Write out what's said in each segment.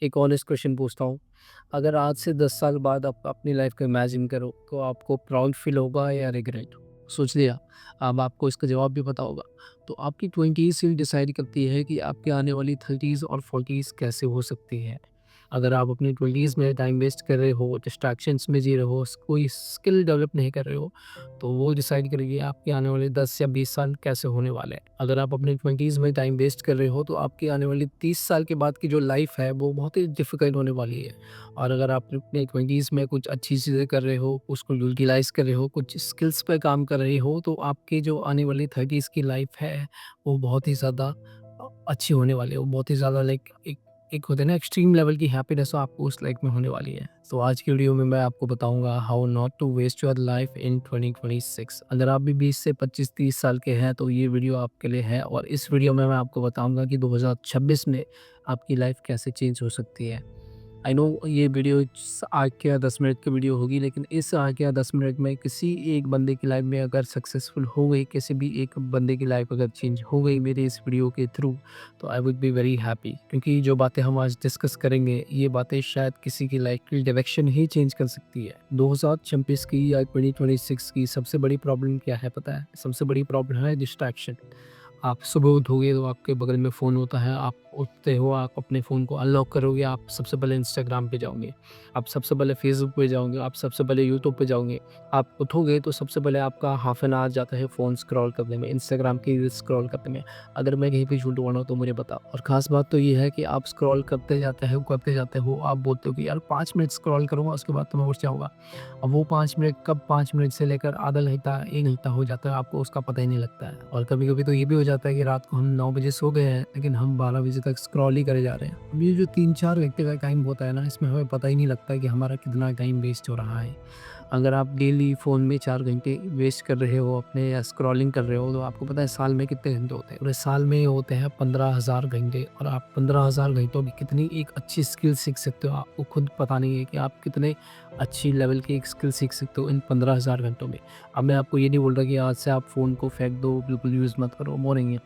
एक honest question पूछता हूँ। अगर आज से 10 साल बाद आप अपनी लाइफ को इमेजिन करो तो आपको प्राउड फील होगा या रिग्रेट? सोच लिया? अब आपको इसका जवाब भी पता होगा। तो आपकी 20s ही डिसाइड करती है कि आपकी आने वाली 30s और 40s कैसे हो सकती है। अगर आप अपनी 20s में टाइम वेस्ट कर रहे हो, डिस्ट्रैक्शंस में जी रहे हो, कोई स्किल डेवलप नहीं कर रहे हो, तो वो डिसाइड करेगी आपके आने वाले 10 या 20 साल कैसे होने वाले हैं। अगर आप अपनी 20s में टाइम वेस्ट कर रहे हो तो आपकी आने वाली 30 साल के बाद की जो लाइफ है वो बहुत ही डिफ़िकल्ट होने वाली है। और अगर आप अपने 20s में कुछ अच्छी चीज़ें कर रहे हो, उसको यूटिलाइज़ कर रहे हो, कुछ स्किल्स पे काम कर रहे हो, तो आपकी जो आने वाली 30s की लाइफ है वो बहुत ही ज़्यादा अच्छी होने वाली है। वो बहुत ही ज़्यादा लाइक एक एक होता है ना एक्सट्रीम लेवल की हैप्पीनेस आपको उस लाइफ में होने वाली है। तो आज की वीडियो में मैं आपको बताऊँगा how not to waste your life in 2026। अगर आप भी 20 से 25-30 साल के हैं तो ये वीडियो आपके लिए है और इस वीडियो में मैं आपको बताऊँगा कि 2026 में आपकी लाइफ कैसे चेंज हो सकती है। आई नो ये वीडियो 8 या 10 मिनट की वीडियो होगी, लेकिन इस 8 या 10 मिनट में किसी एक बंदे की लाइफ में अगर सक्सेसफुल हो गई, किसी भी एक बंदे की लाइफ अगर चेंज हो गई मेरे इस वीडियो के थ्रू, तो I would be very happy. क्योंकि जो बातें हम आज डिस्कस करेंगे, ये बातें शायद किसी की लाइफ की डायरेक्शन ही चेंज कर सकती है। 2026 की या 2026 की सबसे बड़ी प्रॉब्लम क्या है पता है? सबसे बड़ी प्रॉब्लम है डिस्ट्रैक्शन। आप सुबह उठोगे तो आपके बगल में फ़ोन होता है, आप उठते हो, आप अपने फ़ोन को अनलॉक करोगे, आप सबसे पहले इंस्टाग्राम पे जाओगे, आप सबसे पहले फ़ेसबुक पे जाओगे, आप सबसे पहले यूट्यूब पे जाओगे। आप उठोगे तो सबसे पहले आपका हाफ एन आवर जाता है फ़ोन स्क्रॉल करने में, इंस्टाग्राम की रील्स स्क्रॉल करने में। अगर मैं कहीं पे झूठ बोल रहा हूँ तो मुझे बताओ। और ख़ास बात तो ये है कि आप स्क्रॉल करते जाते हो, आप बोलते हो कि यार 5 मिनट स्क्रॉल करूँगा उसके बाद तो मैं उठ जाऊँगा। अब वो 5 मिनट कब 5 मिनट से लेकर आधा घंटा, 1 घंटा हो जाता है, आपको उसका पता ही नहीं लगता है। और कभी-कभी तो ये भी हो जाता है कि रात को हम 9 बजे सो गए हैं, लेकिन हम 12 बजे तक स्क्रॉल ही करे जा रहे हैं। अब ये जो 3-4 घंटे का टाइम होता है ना, इसमें हमें पता ही नहीं लगता कि हमारा कितना टाइम वेस्ट हो रहा है। अगर आप डेली फ़ोन में 4 घंटे वेस्ट कर रहे हो अपने या स्क्रॉलिंग कर रहे हो, तो आपको पता है साल में कितने घंटे होते हैं? पूरे साल में होते हैं 15,000 घंटे, और आप 15,000 घंटों में कितनी एक अच्छी स्किल सीख सकते हो, आपको खुद पता नहीं है कि आप कितने अच्छी लेवल की एक स्किल सीख सकते हो इन 15,000 घंटों में। अब मैं आपको ये नहीं बोल रहा कि आज से आप फ़ोन को फेंक दो, बिल्कुल यूज़ मत करो, वो नहीं है।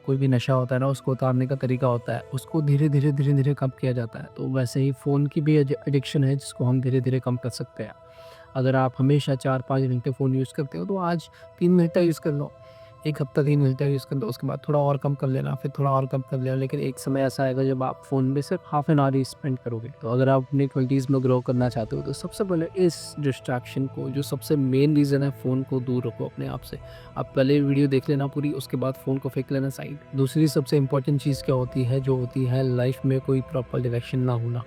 कोई भी नशा होता है ना, उसको उतारने का तरीका होता है, उसको धीरे-धीरे, धीरे-धीरे कम किया जाता है। तो वैसे ही फ़ोन की भी एडिक्शन है जिसको हम धीरे-धीरे कम कर सकते हैं। अगर आप हमेशा 4-5 घंटे फ़ोन यूज़ करते हो तो आज 3 घंटा यूज़ कर लो। 1 हफ्ता 3 घंटा यूज़ कर लो, उसके बाद थोड़ा और कम कर लेना, फिर थोड़ा और कम कर लेना, लेकिन एक समय ऐसा आएगा जब आप फ़ोन में सिर्फ half an hour he spend करोगे। तो अगर आप अपनी 20s में ग्रो करना चाहते हो तो सबसे पहले इस डिस्ट्रैक्शन को, जो सबसे मेन रीज़न है, फ़ोन को दूर रखो अपने आप से। आप पहले वीडियो देख लेना पूरी, उसके बाद फ़ोन को फेंक लेना साइड। दूसरी सबसे इम्पोर्टेंट चीज़ क्या होती है, जो होती है लाइफ़ में कोई प्रॉपर डायरेक्शन ना होना।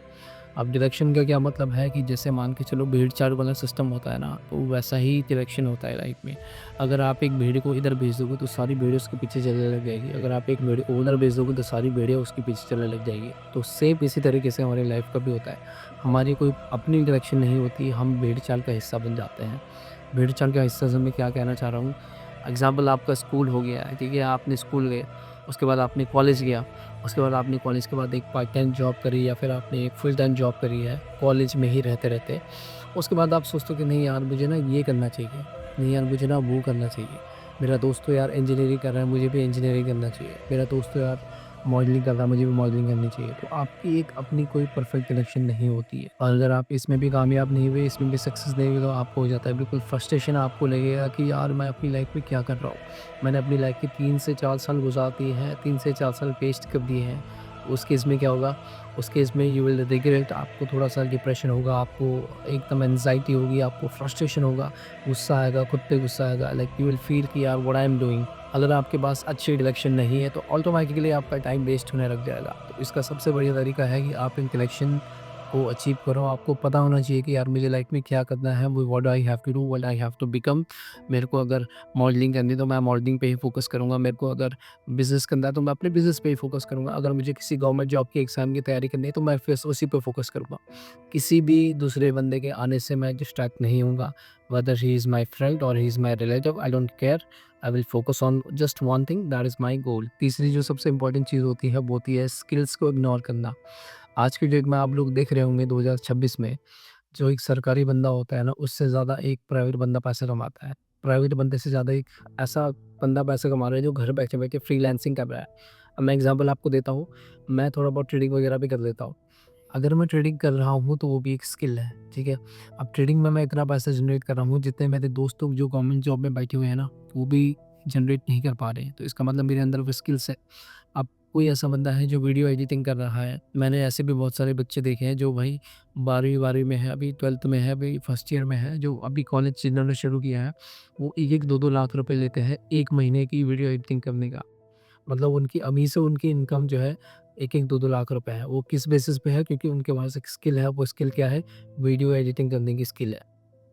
अब डायरेक्शन का क्या मतलब है कि जैसे मान के चलो भेड़-चाल वाला सिस्टम होता है ना, तो वैसा ही डायरेक्शन होता है लाइफ में। अगर आप एक भेड़ को इधर भेज दोगे तो सारी भेड़ें उसके पीछे चलने लग जाएगी। अगर आप एक भेड़ को उधर भेज दोगे तो सारी भेड़ें उसके पीछे चलने लग जाएगी। तो सेम इसी तरीके से हमारी लाइफ का भी होता है। हमारी कोई अपनी डायरेक्शन नहीं होती, हम भेड़-चाल का हिस्सा बन जाते हैं। भेड़-चाल का हिस्सा से मैं क्या कहना चाह रहा हूँ, एग्ज़ाम्पल आपका स्कूल हो गया है, ठीक है? आपने स्कूल गए, उसके बाद आपने कॉलेज गया, उसके बाद आपने कॉलेज के बाद एक पार्ट टाइम जॉब करी या फिर आपने एक फुल टाइम जॉब करी है, कॉलेज में ही रहते-रहते। उसके बाद आप सोचते हो कि नहीं यार मुझे ना ये करना चाहिए, नहीं यार मुझे ना वो करना चाहिए। मेरा दोस्त तो यार इंजीनियरिंग कर रहा है, मुझे भी इंजीनियरिंग करना चाहिए। मेरा दोस्त तो यार मॉडलिंग कर रहा है, मुझे भी मॉडलिंग करनी चाहिए। तो आपकी एक अपनी कोई परफेक्ट डायरेक्शन नहीं होती है, और अगर आप इसमें भी कामयाब नहीं हुए, इसमें भी सक्सेस नहीं हुए, तो आपको हो जाता है बिल्कुल फ्रस्ट्रेशन। आपको लगेगा कि यार मैं अपनी लाइफ में क्या कर रहा हूँ? मैंने अपनी लाइफ के 3 से 4 साल गुज़ार दिए हैं, 3 से 4 साल वेस्ट कर दिए हैं। उस केस में क्या होगा? उस केस में यू विल रिग्रेट, आपको थोड़ा-सा डिप्रेशन होगा, आपको एकदम एंग्ज़ायटी होगी, आपको फ्रस्ट्रेशन होगा, गुस्सा आएगा, खुद पे गुस्सा आएगा, लाइक यू विल फ़ील कि यार व्हाट आई एम डूइंग? अगर आपके पास अच्छी डायरेक्शन नहीं है तो ऑटोमैटिकली आपका टाइम वेस्ट होने लग जाएगा। तो इसका सबसे बढ़िया तरीका है कि आप इन डायरेक्शन को अचीव करो। आपको पता होना चाहिए कि यार मुझे लाइफ में क्या करना है, वो what I have to do, what I have to become. मेरे को अगर मॉडलिंग करनी है तो मैं मॉडलिंग पे ही फ़ोकस करूँगा। मेरे को अगर बिज़नेस करना है तो मैं अपने बिज़नेस पे ही फ़ोकस करूँगा। अगर मुझे किसी गवर्नमेंट जॉब की एग्ज़ाम की तैयारी करनी है तो मैं फिर उसी पे फ़ोकस करूँगा। किसी भी दूसरे बंदे के आने से मैं डिस्ट्रैक्ट नहीं होऊँगा। Whether he is my friend और he is my relative, I don't care. I will focus on just one thing, that is my goal. तीसरी जो सबसे इम्पोर्टेंट चीज़ होती है वो होती है स्किल्स को इग्नोर करना। आज की डेट में आप लोग देख रहे होंगे 2026 में, जो एक सरकारी बंदा होता है ना, उससे ज़्यादा एक प्राइवेट बंदा पैसा कमाता है। प्राइवेट बंदे से ज़्यादा एक ऐसा बंदा पैसा कमा रहा है जो घर बैठे-बैठे फ्रीलांसिंग कर रहा है। अब मैं एग्ज़ाम्पल आपको देता हूँ, मैं थोड़ा बहुत ट्रेडिंग वगैरह भी कर लेता हूँ। अगर मैं ट्रेडिंग कर रहा हूँ तो वो भी एक स्किल है, ठीक है? अब ट्रेडिंग में मैं इतना पैसा जनरेट कर रहा हूँ, जितने मेरे दोस्त लोग जो गवर्नमेंट जॉब में बैठे हुए हैं ना, वो भी जनरेट नहीं कर पा रहे हैं। तो इसका मतलब मेरे अंदर वो स्किल्स है। अब कोई ऐसा बंदा है जो वीडियो एडिटिंग कर रहा है, मैंने ऐसे भी बहुत सारे बच्चे देखे हैं जो भाई 12वीं में है, अभी 12th में है, अभी फर्स्ट ईयर में है, जो अभी कॉलेज जिन्होंने शुरू किया है, वो 1-1, 2-2 लाख रुपए लेते हैं 1 महीने की वीडियो एडिटिंग करने का। मतलब उनकी अभी से उनकी इनकम जो है 1-1, 2-2 लाख रुपए है। वो किस बेसिस पे है? क्योंकि उनके पास एक स्किल है, वो स्किल क्या है? वीडियो एडिटिंग करने की स्किल है।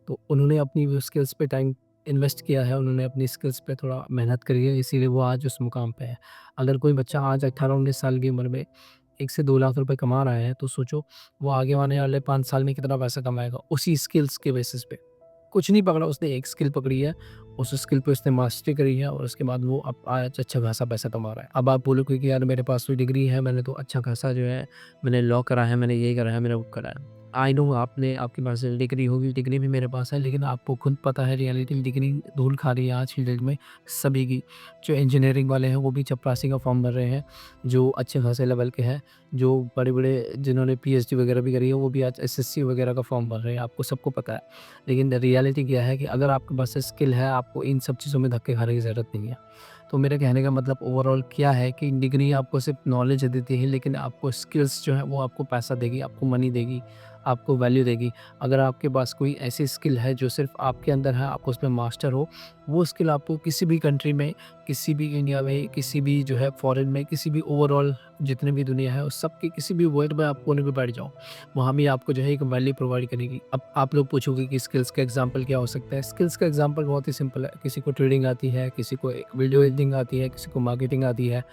तो उन्होंने अपनी वो स्किल्स पे टाइम इन्वेस्ट किया है, उन्होंने अपनी स्किल्स पे थोड़ा मेहनत करी है, इसीलिए वो आज उस मुकाम पे है। अगर कोई बच्चा आज 18-19 साल की उम्र में 1 से 2 लाख रुपए कमा रहा है, तो सोचो वो आगे आने वाले 5 साल में कितना पैसा कमाएगा, उसी स्किल्स के बेसिस पे। कुछ नहीं पकड़ा उसने, एक स्किल पकड़ी है, उस स्किल पे उसने मास्टरी करी है और उसके बाद वो अब आज अच्छा खासा पैसा कमा रहा है। अब आप बोलोगे कि यार मेरे पास तो डिग्री है, मैंने तो अच्छा खासा जो है मैंने लॉ करा है, मैंने ये करा है, मैंने वो करा है। आई नो आपने आपके पास डिग्री होगी, डिग्री भी मेरे पास है, लेकिन आपको खुद पता है रियलिटी डिग्री धूल खा रही है आज की डेट में सभी की। जो इंजीनियरिंग वाले हैं वो भी चपरासी का फॉर्म भर रहे हैं, जो अच्छे खासे लेवल के हैं, जो बड़े-बड़े जिन्होंने पीएचडी वगैरह भी करी है वो भी आज एसएससी वगैरह का फॉर्म भर रहे हैं, आपको सबको पता है। लेकिन रियलिटी क्या है कि अगर आपके पास स्किल है, आपको इन सब चीज़ों में धक्के खाने की ज़रूरत नहीं है। तो मेरे कहने का मतलब ओवरऑल क्या है कि डिग्री आपको सिर्फ नॉलेज देती है, लेकिन आपको स्किल्स जो है वो आपको पैसा देगी, आपको मनी देगी, आपको वैल्यू देगी। अगर आपके पास कोई ऐसी स्किल है जो सिर्फ आपके अंदर है, आप उसमें मास्टर हो, वो स्किल आपको किसी भी कंट्री में, किसी भी इंडिया में, किसी भी जो है फॉरेन में, किसी भी ओवरऑल जितनी भी दुनिया है, उस सब के किसी भी वर्ल्ड में आप कोने पे बैठ जाओ, वहाँ भी आपको जो है एक वैल्यू प्रोवाइड करेगी। अब आप लोग पूछोगे कि स्किल्स का एग्जांपल क्या हो सकता है? स्किल्स का एग्जांपल बहुत ही सिंपल है। किसी को ट्रेडिंग आती है, किसी को एक वीडियो एडिटिंग आती है, किसी को मार्केटिंग आती है,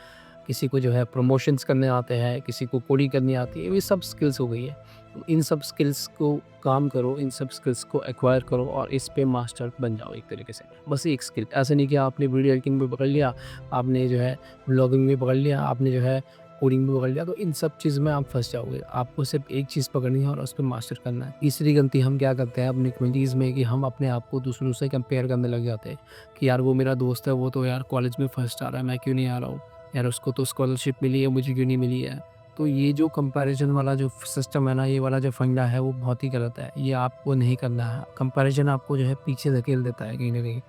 किसी को जो है प्रमोशंस करने आते हैं, किसी को कोडिंग करनी आती है, ये सब स्किल्स हो गई है। तो इन सब स्किल्स को काम करो, इन सब स्किल्स को एक्वायर करो और इस पे मास्टर बन जाओ एक तरीके से। बस एक स्किल, ऐसा नहीं कि आपने वीडियो एडिटिंग भी पकड़ लिया, आपने जो है व्लॉगिंग भी पकड़ लिया, आपने जो है कोडिंग भी पकड़ लिया, तो इन सब चीज़ में आप फँस जाओगे। आपको सिर्फ एक चीज़ पकड़नी है और उस पे मास्टर करना है। तीसरी गलती हम क्या करते हैं अपनी 20s में कि हम अपने आप को दूसरों से कंपेयर करने लग जाते हैं कि यार वो मेरा दोस्त है, वो तो यार कॉलेज में फर्स्ट आ रहा है, मैं क्यों नहीं आ रहा हूँ? यार उसको तो स्कॉलरशिप मिली है, मुझे क्यों नहीं मिली है? तो ये जो कंपैरिज़न वाला जो सिस्टम है ना, ये वाला जो फंडा है वो बहुत ही गलत है। ये आपको नहीं करना है। कंपैरिज़न आपको जो है पीछे धकेल देता है कहीं न कहीं।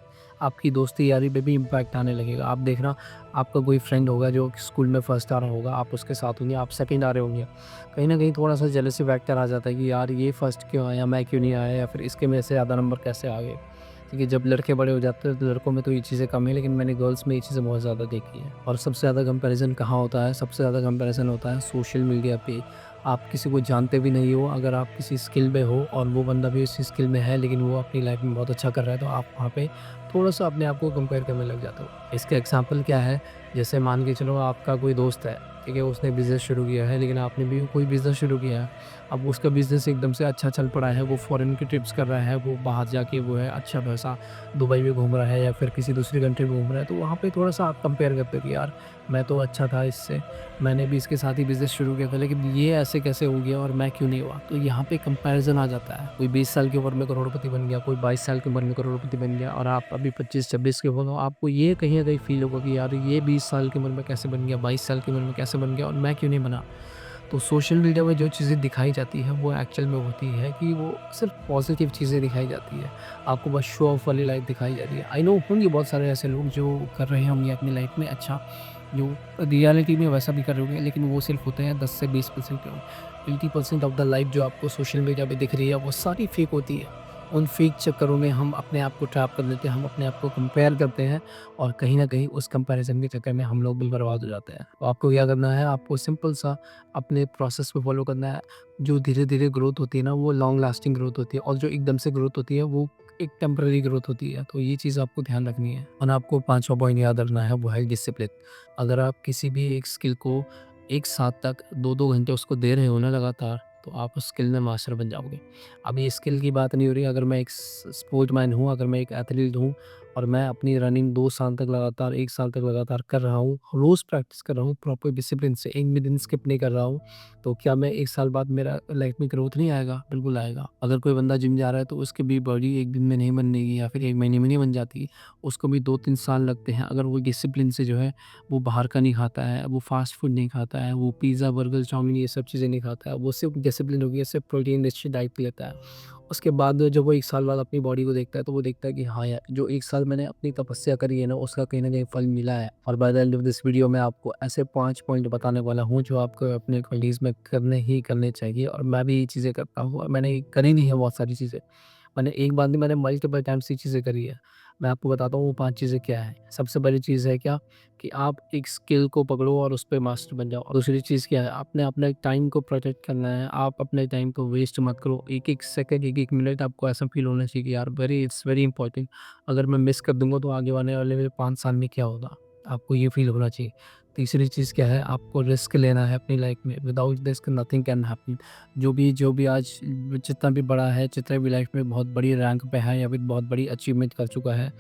आपकी दोस्ती यारी पे भी इम्पैक्ट आने लगेगा। आप देखना, आपका कोई फ्रेंड होगा जो स्कूल में फर्स्ट आ रहा होगा, आप उसके साथ होंगे, आप सेकंड आ रहे होंगे। कहीं न कहीं थोड़ा-सा जेलसी फैक्टर आ जाता है कि यार ये फर्स्ट क्यों आया, मैं क्यों नहीं आया, या फिर इसके मेरे से ज़्यादा नंबर कैसे आ गए? ठीक है, जब लड़के बड़े हो जाते हैं तो लड़कों में तो ये चीज़ें कम है, लेकिन मैंने गर्ल्स में ये चीज़ें बहुत ज़्यादा देखी है। और सबसे ज़्यादा कंपैरिज़न कहाँ होता है? सबसे ज़्यादा कंपैरिज़न होता है सोशल मीडिया पे। आप किसी को जानते भी नहीं हो, अगर आप किसी स्किल में हो और वो बंदा भी उसी स्किल में है, लेकिन वो अपनी लाइफ़ में बहुत अच्छा कर रहा है, तो आप वहाँ पे थोड़ा-सा अपने आप को कंपेयर करने लग जाते हो। इसका एग्ज़ाम्पल क्या है? जैसे मान के चलो आपका कोई दोस्त है, ठीक है? उसने बिज़नेस शुरू किया है, लेकिन आपने भी कोई बिज़नेस शुरू किया है। अब उसका बिज़नेस एकदम से अच्छा चल पड़ा है, वो फ़ॉरेन की ट्रिप्स कर रहा है, वो बाहर जाके वो है अच्छा पैसा दुबई में घूम रहा है या फिर किसी दूसरी कंट्री में घूम रहा है, तो वहाँ पे थोड़ा-सा आप कंपेयर करते हो कि यार मैं तो अच्छा था इससे, मैंने भी इसके साथ ही बिज़नेस शुरू किया था, लेकिन ये ऐसे कैसे हो गया और मैं क्यों नहीं हुआ? तो यहाँ पे कंपैरिज़न आ जाता है। कोई 20 साल की उम्र में करोड़पति बन गया, कोई 22 साल की उम्र में करोड़पति बन गया और आप अभी 25-26 के हो, आपको ये कहीं न कहीं फ़ील होगा कि यार ये 20 साल की उम्र में कैसे बन गया, 22 साल की उम्र में कैसे बन गया और मैं क्यों नहीं बना? तो सोशल मीडिया में जो चीज़ें दिखाई जाती हैं वो एक्चुअल में होती है कि वो सिर्फ पॉजिटिव चीज़ें दिखाई जाती है। आपको बस शो ऑफ वाली लाइफ दिखाई जा रही है। आई नो होंगे बहुत सारे ऐसे लोग जो कर रहे होंगे अपनी लाइफ में अच्छा, जो रियलिटी में वैसा भी कर रहे होंगे, लेकिन वो सिर्फ होते हैं 10 से 20% लोग। 80% ऑफ द लाइफ जो आपको सोशल मीडिया पे दिख रही है वो सारी फेक होती है। उन फेक चक्करों में हम अपने आप को ट्रैप कर लेते हैं, हम अपने आप को कंपेयर करते हैं और कहीं न कहीं उस कंपैरिज़न के चक्कर में हम लोग भी बर्बाद हो जाते हैं। तो आपको क्या करना है, आपको सिंपल सा अपने प्रोसेस को फ़ॉलो करना है। जो धीरे-धीरे ग्रोथ होती है ना, वो लॉन्ग लास्टिंग ग्रोथ होती है और जो एकदम से ग्रोथ होती है, वो एक टेम्परेरी ग्रोथ होती है। तो ये चीज़ आपको ध्यान रखनी है और आपको पाँचवाँ पॉइंट याद रखना है, वो है डिसिप्लिन। अगर आप किसी भी एक स्किल को एक साथ तक 2-2 घंटे उसको दे रहे हो ना लगातार, तो आप उस स्किल में मास्टर बन जाओगे। अब ये स्किल की बात नहीं हो रही, अगर मैं एक स स्पोर्टमैन हूँ, अगर मैं एक एथलीट हूँ और मैं अपनी रनिंग 2 साल तक लगातार 1 साल तक लगातार कर रहा हूँ, रोज़ प्रैक्टिस कर रहा हूँ प्रॉपर डिसिप्लिन से, एक भी दिन स्किप नहीं कर रहा हूँ, तो क्या मैं 1 साल बाद मेरा लाइफ में ग्रोथ नहीं आएगा? बिल्कुल आएगा। अगर कोई बंदा जिम जा रहा है तो उसकी भी बॉडी 1 दिन में नहीं बनेगी या फिर 1 महीने में नहीं बन जाती, उसको भी 2-3 साल लगते हैं। अगर वो डिसिप्लिन से जो है वो बाहर का नहीं खाता है, वो फ़ास्ट फूड नहीं खाता है, वो पिज़्ज़ा, बर्गर, चाउमीन ये सब चीज़ें नहीं खाता है, वो सिर्फ़ डिसिप्लिन हो गया, सिर्फ़ प्रोटीन रिच डाइट लेता है। उसके बाद जब वो 1 साल बाद अपनी बॉडी को देखता है तो वो देखता है कि हाँ यार, जो 1 साल मैंने अपनी तपस्या करी है ना, उसका कहीं न कहीं फल मिला है। और by the end of this video मैं आपको ऐसे 5 पॉइंट बताने वाला हूँ जो आपको अपने 20s में करने ही करने चाहिए, और मैं भी ये चीज़ें करता हूँ और मैंने करी नहीं है बहुत सारी चीज़ें। मैंने एक बार नहीं, मैंने मल्टीपल टाइम्स ये चीज़ें करी है। मैं आपको बताता हूँ वो 5 चीज़ें क्या हैं। सबसे बड़ी चीज़ है क्या, कि आप एक स्किल को पकड़ो और उस पे मास्टर बन जाओ। और दूसरी चीज़ क्या है, आपने अपने टाइम को प्रोटेक्ट करना है, आप अपने टाइम को वेस्ट मत करो। एक-एक सेकंड, एक-एक मिनट आपको ऐसा फ़ील होना चाहिए कि यार इट्स वेरी इंपॉर्टेंट। अगर मैं मिस कर दूँगा तो आगे आने वाले मेरे 5 साल में क्या होगा? आपको ये फ़ील होना चाहिए। तीसरी चीज़ क्या है, आपको रिस्क लेना है अपनी लाइफ़ में। Without risk nothing can happen. जो भी आज जितना भी बड़ा है, जितना भी लाइफ़ में बहुत बड़ी रैंक पे है या फिर बहुत बड़ी अचीवमेंट कर चुका है,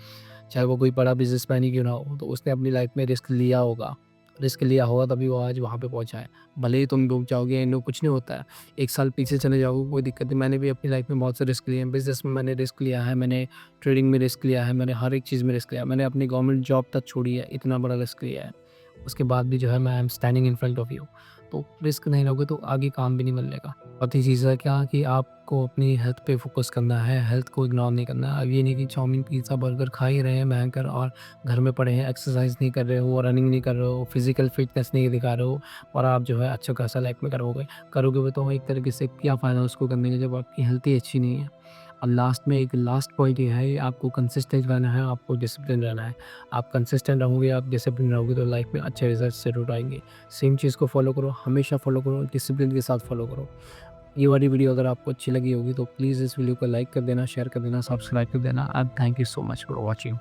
चाहे वो कोई बड़ा बिज़नेसमैन ही क्यों ना हो, तो उसने अपनी लाइफ़ में रिस्क लिया होगा। रिस्क लिया होगा तभी वो आज वहाँ पे पहुँचा है। भले ही तुम डूब जाओगे, नो कुछ नहीं होता है। 1 साल पीछे चले जाओगे कोई दिक्कत नहीं। मैंने भी अपनी लाइफ़ में बहुत से रिस्क लिए हैं। बिज़नेस में मैंने रिस्क लिया है, मैंने ट्रेडिंग में रिस्क लिया है, मैंने हर एक चीज़ में रिस्क लिया है। मैंने अपनी गवर्नमेंट जॉब तक छोड़ी है, इतना बड़ा रिस्क लिया है। उसके बाद भी जो है मैं I am standing in front of you. तो रिस्क नहीं लोगे तो आगे काम भी नहीं बनेगा। चौथी चीज़ है क्या, कि आपको अपनी हेल्थ पे फ़ोकस करना है, हेल्थ को इग्नोर नहीं करना है। अब ये नहीं कि चाउमीन, पिज़्ज़ा, बर्गर खा ही रहे हैं भयंकर और घर में पड़े हैं, एक्सरसाइज़ नहीं कर रहे हो, रनिंग नहीं कर रहे हो, फिज़िकल फिटनेस नहीं दिखा रहे हो, और आप जो है अच्छा खासा लाइफ़ में करोगे। करोगे भी तो एक तरीके से क्या फ़ायदा उसको करने का जब आपकी हेल्थ ही अच्छी नहीं है। और लास्ट में एक लास्ट पॉइंट ये है, आपको कंसिस्टेंट रहना है, आपको डिसिप्लिन रहना है। आप कंसिस्टेंट रहोगे, आप डिसिप्लिन रहोगे तो लाइफ में अच्छे रिजल्ट ज़रूर आएँगे। सेम चीज़ को फॉलो करो, हमेशा फॉलो करो, डिसिप्लिन के साथ फॉलो करो। ये वाली वीडियो अगर आपको अच्छी लगी होगी तो प्लीज़ इस वीडियो को लाइक कर देना, शेयर कर देना, सब्सक्राइब कर देना, and thank you so much for watching.